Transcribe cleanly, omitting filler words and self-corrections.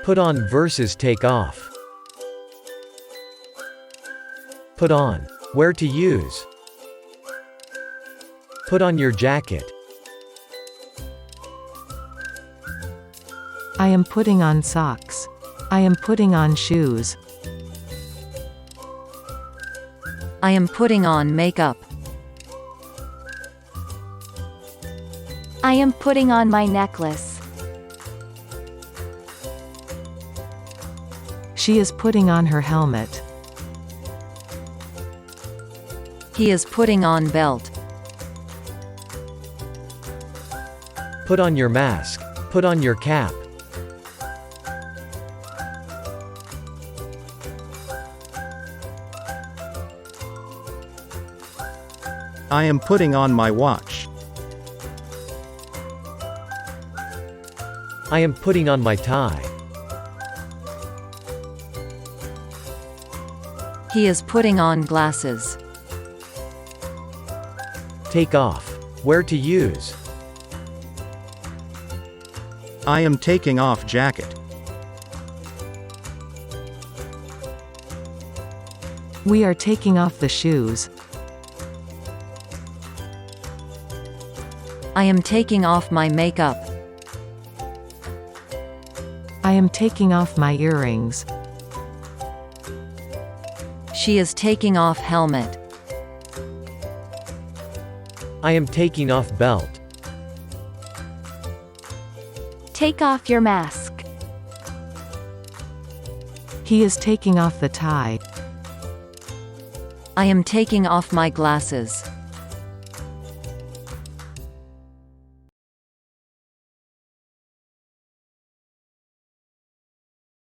Put on versus take off. Put on. Where to use. Put on your jacket. I am putting on socks. I am putting on shoes. I am putting on makeup. I am putting on my necklace. She is putting on her helmet. He is putting on belt. Put on your mask. Put on your cap. I am putting on my watch. I am putting on my tie. He is putting on glasses. Take off. Where to use. I am taking off jacket. We are taking off the shoes. I am taking off my makeup. I am taking off my earrings. She is taking off helmet. I am taking off belt. Take off your mask. He is taking off the tie. I am taking off my glasses.